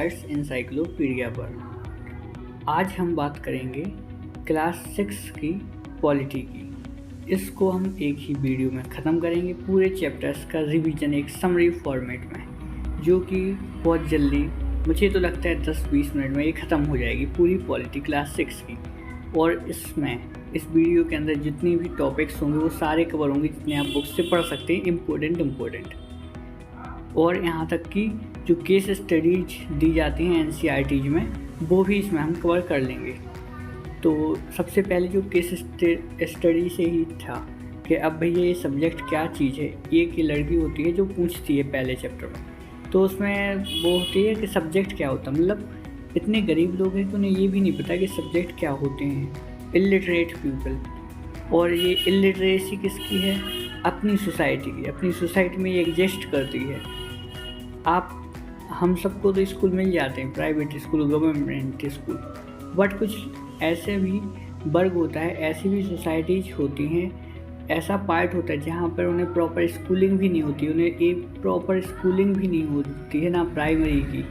Standards encyclopedia पर। आज हम बात करेंगे क्लास 6 की पॉलिटी की। इसको हम एक ही वीडियो में ख़त्म करेंगे, पूरे चैप्टर्स का रिवीजन एक समरी फॉर्मेट में, जो कि बहुत जल्दी, मुझे तो लगता है 10-20 मिनट में ये ख़त्म हो जाएगी पूरी पॉलिटी क्लास 6 की। और इस वीडियो के अंदर जितनी भी टॉपिक्स होंगे वो सारे कवर होंगे जितने आप बुक से पढ़ सकते हैं, इम्पोर्टेंट। और यहाँ तक कि जो केस स्टडीज दी जाती हैं एनसीईआरटी में, वो भी इसमें हम कवर कर लेंगे। तो सबसे पहले जो केस स्टडी से ही था कि अब भैया ये सब्जेक्ट क्या चीज़ है। एक ही लड़की होती है जो पूछती है पहले चैप्टर में, तो उसमें वो होती है कि सब्जेक्ट क्या होता है। मतलब इतने गरीब लोग हैं कि उन्हें ये भी नहीं पता कि सब्जेक्ट क्या होते हैं। Illiterate people. और ये इलिटरेसी किसकी है? अपनी सोसाइटी की। अपनी सोसाइटी में ये एग्जिस्ट करती है। हम सबको तो स्कूल मिल जाते हैं, private school, government school, but कुछ ऐसे भी वर्ग होता है, ऐसी भी सोसाइटीज होती हैं, ऐसा पार्ट होता है जहाँ पर उन्हें प्रॉपर स्कूलिंग भी नहीं होती, उन्हें एक प्रॉपर स्कूलिंग भी नहीं होती है ना प्राइमरी की।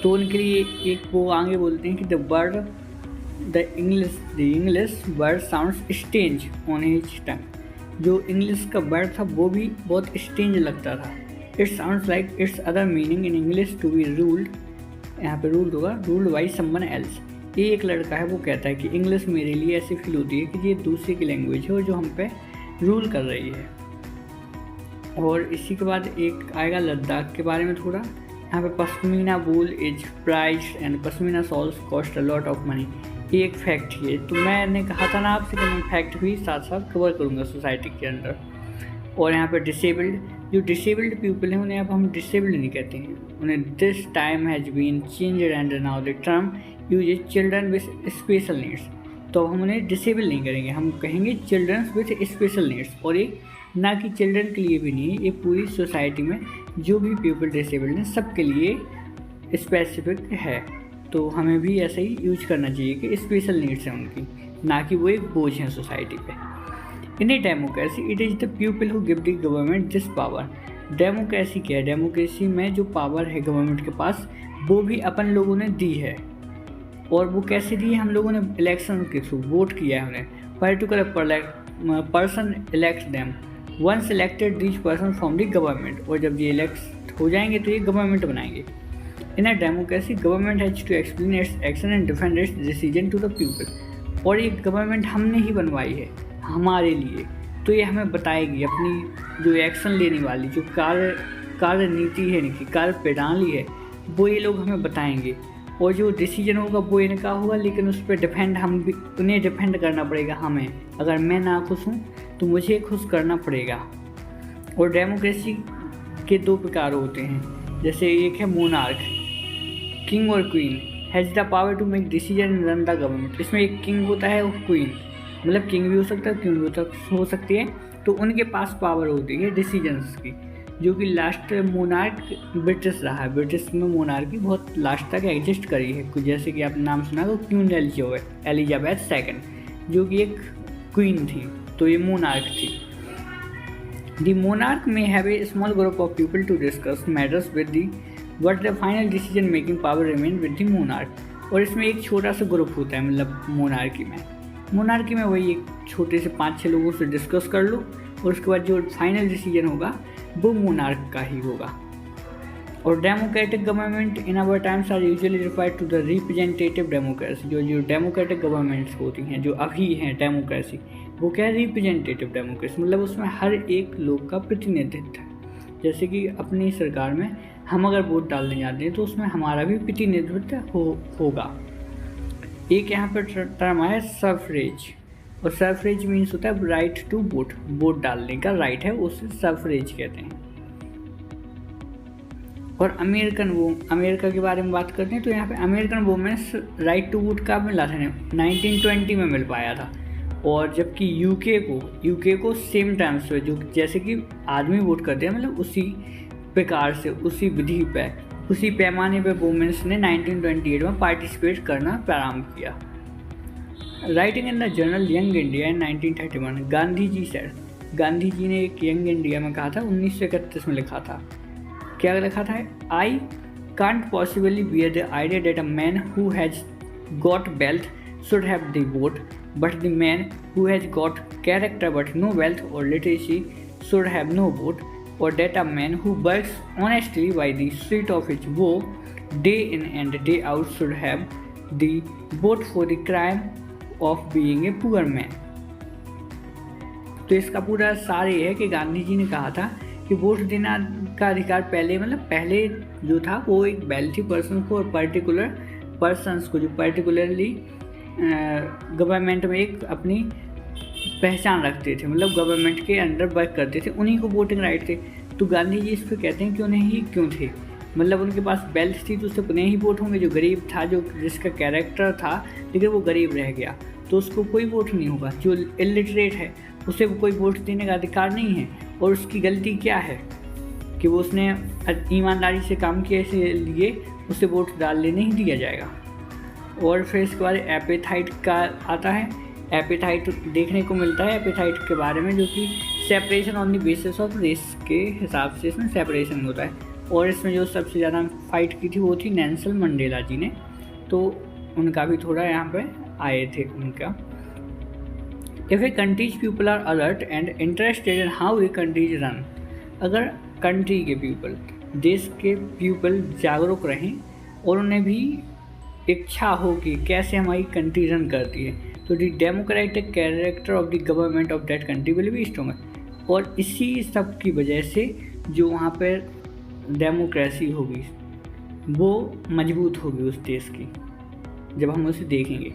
तो उनके लिए एक वो आगे बोलते हैं कि the English word sounds strange on his टंग। जो इंग्लिश का वर्ड था वो भी बहुत स्ट्रेंज लगता था। It sounds like its other meaning in English to be ruled, यहाँ पे रूल्ड होगा, रूल्ड बाई समवन एल्स। ये एक लड़का है, वो कहता है कि इंग्लिश मेरे लिए ऐसी फील होती है कि ये दूसरे की लैंग्वेज है और जो हम पे रूल कर रही है। और इसी के बाद एक आएगा लद्दाख के बारे में थोड़ा। यहाँ पे पश्मीना वूल is priced and pashmina shawls cost a lot of money. ये एक फैक्ट ही है। तो मैंने कहा था ना आपसे कि मैं फैक्ट भी साथ साथ कवर करूँगा सोसाइटी के अंदर। और यहाँ पे डिसेबल्ड, जो डिसेबल्ड पीपल हैं उन्हें अब हम डिसेबल्ड नहीं कहते हैं, उन्हें this time has been changed and now the term use children with special needs. तो हम उन्हें डिसेबल नहीं करेंगे, हम कहेंगे चिल्ड्रन विद स्पेशल नीड्स। और ये ना कि चिल्ड्रन के लिए भी नहीं है, ये पूरी सोसाइटी में जो भी पीपल डिसेबल्ड हैं सबके लिए स्पेसिफिक है। तो हमें भी ऐसा ही यूज करना चाहिए कि स्पेशल नीड्स हैं उनकी, ना कि वो एक बोझ हैं सोसाइटी पे। In a democracy it is the people who give the government this power. Democracy क्या है? डेमोक्रेसी में जो पावर है गवर्नमेंट के पास, वो भी अपन लोगों ने दी है। और वो कैसे दी है? हम लोगों ने इलेक्शन के थ्रू वोट किया है उन्हें। Particular person elect them, once elected this person from the government. और जब ये इलेक्ट हो जाएंगे तो ये गवर्नमेंट बनाएंगे। In a democracy government has to explain its action and defend its decision to the people. और ये गवर्नमेंट हमने ही बनवाई है हमारे लिए, तो ये हमें बताएगी अपनी जो एक्शन लेने वाली जो कार्य नीति है, इनकी कार्य प्रणाली है, वो ये लोग हमें बताएंगे। और जो डिसीजन होगा वो इनका होगा, लेकिन उस पर डिपेंड उन्हें डिपेंड करना पड़ेगा हमें। अगर मैं ना खुश हूँ तो मुझे खुश करना पड़ेगा। और डेमोक्रेसी के दो प्रकार होते हैं, जैसे एक है मोनार्क, किंग और queen has the power to make decision and run the government. इसमें एक किंग होता है और क्वीन, मतलब किंग भी हो सकता है, क्वीन भी हो सकती है। तो उनके पास पावर होती है डिसीजंस की, जो कि लास्ट मोनार्क ब्रिटिश रहा है। ब्रिटिश में मोनार्की बहुत लास्ट तक एग्जिस्ट करी है। कुछ जैसे कि आपने नाम सुना तो क्वीन एलिजाबेथ II, जो कि एक क्वीन थी, तो ये मोनार्क थी। द मोनार्क में have a small group of people to discuss matters with the but the final decision making power remain with the monarch. और इसमें एक छोटा सा ग्रुप होता है, मतलब मोनार्की में वही एक छोटे से 5-6 लोगों से डिस्कस कर लो, और उसके बाद जो फाइनल डिसीजन होगा वो मोनार्क का ही होगा। और democratic government in our times are usually referred to the representative democracy. जो डेमोक्रेटिक गवर्नमेंट्स होती हैं, जो अभी हैं डेमोक्रेसी, वो क्या है? Representative democracy. मतलब उसमें हर एक लोग का प्रतिनिधित्व है। जैसे कि अपनी सरकार में हम अगर वोट डालने जाते हैं तो उसमें हमारा भी प्रतिनिधित्व होगा। एक यहाँ पर टर्म आया सफरेज, और सफरेज मीन्स होता है राइट टू वोट, वोट डालने का राइट है, उसे सफरेज कहते हैं। और अमेरिका के बारे में बात करते हैं तो यहाँ पे American women's right to vote का मिला था, 1920 में मिल पाया था। और जबकि यूके को सेम टाइम्स पे, जो जैसे कि आदमी वोट करते हैं, मतलब उसी प्रकार से, उसी विधि पे, उसी पैमाने पे वुमेन्स ने 1928 में पार्टिसिपेट करना प्रारंभ किया। Writing in the journal young India in 1931, Gandhi ji ने एक यंग इंडिया में कहा था, 1931 में लिखा था। क्या लिखा था? आई can't possibly bear the idea that a man who has got wealth should have the vote, but the man who has got character but no wealth or literacy should have no vote, or that a man who works honestly by the sweat of his brow day in and day out should have the vote for the crime of being a poor man. तो इसका पूरा सार ये है कि गांधी जी ने कहा था कि वोट देना का अधिकार पहले जो था वो एक वेल्थी पर्सन को और पर्टिकुलर पर्सन्स को जो पर्टिकुलरली गवर्नमेंट में एक अपनी पहचान रखते थे, मतलब गवर्नमेंट के अंडर वर्क करते थे, उन्हीं को वोटिंग राइट थे। तो गांधी जी इस पर कहते हैं कि उन्हें ही क्यों थे, मतलब उनके पास वेल्थ थी तो उससे उन्हें ही वोट होंगे। जो गरीब था, जो जिसका कैरेक्टर था लेकिन वो गरीब रह गया तो उसको कोई वोट नहीं होगा। जो इलिटरेट है उसे कोई वोट देने का अधिकार नहीं है। और उसकी गलती क्या है कि वो उसने ईमानदारी से काम किया, इसलिए उसे वोट डालने नहीं दिया जाएगा। और फिर इसके बाद एपेथाइट का आता है। एपेथाइट देखने को मिलता है एपेथाइट के बारे में, जो कि separation on the basis of race के हिसाब से इसमें सेपरेशन होता है। और इसमें जो सबसे ज़्यादा फाइट की थी वो थी नेल्सन मंडेला जी ने, तो उनका भी थोड़ा यहाँ पे आए थे उनका। If a country's people are alert and interested in how the country is run, अगर कंट्री के पीपल, देश के पीपल जागरूक रहें और उन्हें भी इच्छा हो कि कैसे हमारी कंट्री रन करती है, तो the democratic character of the government of that country will be stronger. और इसी सब की वजह से जो वहाँ पर डेमोक्रेसी होगी वो मजबूत होगी उस देश की, जब हम उसे देखेंगे।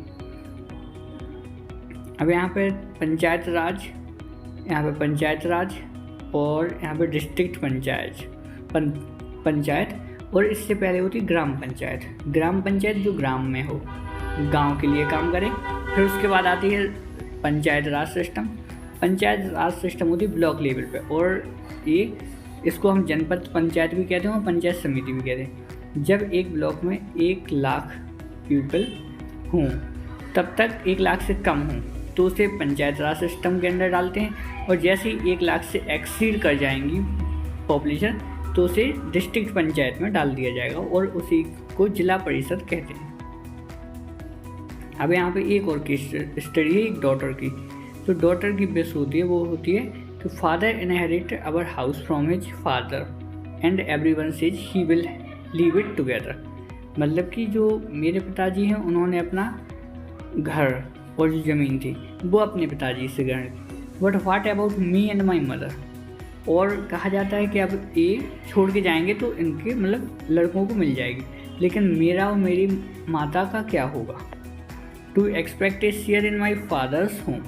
अब यहाँ पे पंचायत राज और यहाँ पे डिस्ट्रिक्ट पंचायत और इससे पहले होती ग्राम पंचायत जो ग्राम में हो, गांव के लिए काम करे। फिर उसके बाद आती है पंचायत राज सिस्टम होती है ब्लॉक लेवल पे, और ये इसको हम जनपद पंचायत भी कहते हैं और पंचायत समिति भी कहते हैं। जब एक ब्लॉक में 1 लाख पीपल हों, तब तक 1 लाख से कम हों तो उसे पंचायत राज सिस्टम के अंदर डालते हैं, और जैसे ही 1 लाख से एक्सीड कर जाएंगी पॉपुलेशन तो उसे डिस्ट्रिक्ट पंचायत में डाल दिया जाएगा और उसी को जिला परिषद कहते हैं। अब यहाँ पे एक और केस स्टडी है एक डॉटर की। तो डॉटर की बेस होती है वो होती है कि father inherit our house from his father and everyone says he will leave it together. मतलब कि जो मेरे पिताजी हैं उन्होंने अपना घर और जो ज़मीन थी वो अपने पिताजी से ग्रहण की, but what about me and my mother. और कहा जाता है कि अब ये छोड़ के जाएंगे तो इनके मतलब लड़कों को मिल जाएगी, लेकिन मेरा और मेरी माता का क्या होगा। To expect a share in my father's home.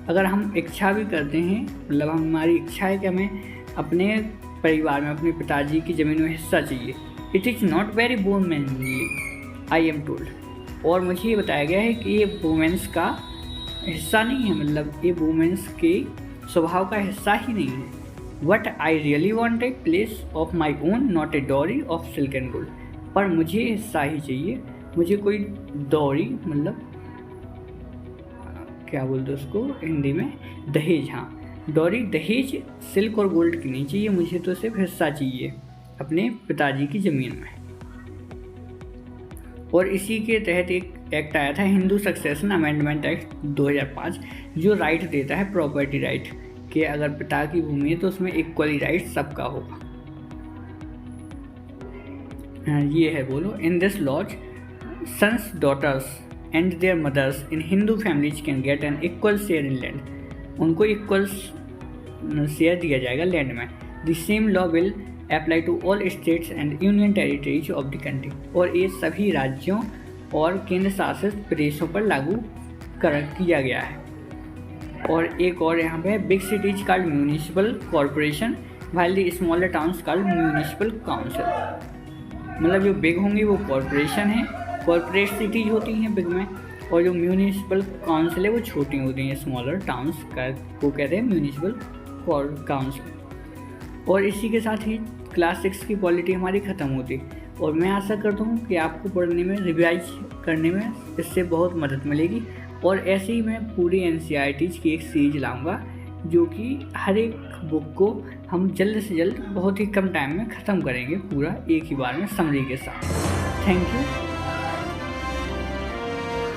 अगर हम इच्छा भी करते हैं, मतलब हमारी इच्छा है कि हमें अपने परिवार में अपने पिताजी की ज़मीन में हिस्सा चाहिए, it is not very womanly I am told. और मुझे ये बताया गया है कि ये वुमेन्स का हिस्सा नहीं है, मतलब ये वुमेन्स के स्वभाव का हिस्सा ही नहीं है। What I really want a place of my own not a dowry of silk and gold. पर मुझे हिस्सा ही चाहिए, मुझे कोई डॉरी मतलब क्या बोलते उसको हिंदी में, दहेज। हाँ, डॉरी दहेज सिल्क और गोल्ड की नहीं चाहिए, मुझे तो सिर्फ हिस्सा चाहिए अपने पिताजी की ज़मीन में। और इसी के तहत एक एक्ट आया था हिंदू सक्सेशन अमेंडमेंट एक्ट 2005, जो राइट देता है प्रॉपर्टी राइट, कि अगर पिता की भूमि है तो उसमें इक्वली राइट सबका होगा। ये है बोलो, in this laws sons daughters and their mothers in Hindu families can get an equal share in land. उनको इक्वल शेयर दिया जाएगा लैंड में। The same law will apply to all states and union territories of the country. और ये सभी राज्यों और केंद्र शासित प्रदेशों पर लागू किया गया है। और एक और यहाँ पे big cities called municipal corporation while the smaller towns called municipal council. मतलब जो बिग होंगी वो कॉरपोरेशन है, कॉरपोरेट सिटीज होती हैं बिग में, और जो म्यूनिसिपल काउंसिल है वो छोटी होती हैं, स्मॉलर टाउन्स का को कहते हैं म्यूनिसिपल काउंसिल। और इसी के साथ ही क्लास 6 की पॉलिटी हमारी ख़त्म होती। और मैं आशा करता हूँ कि आपको पढ़ने में, रिवाइज करने में इससे बहुत मदद मिलेगी। और ऐसे ही मैं पूरी NCERTs की एक सीरीज लाऊंगा जो कि हर एक बुक को हम जल्द से जल्द बहुत ही कम टाइम में ख़त्म करेंगे पूरा एक ही बार में समरी के साथ। Thank you.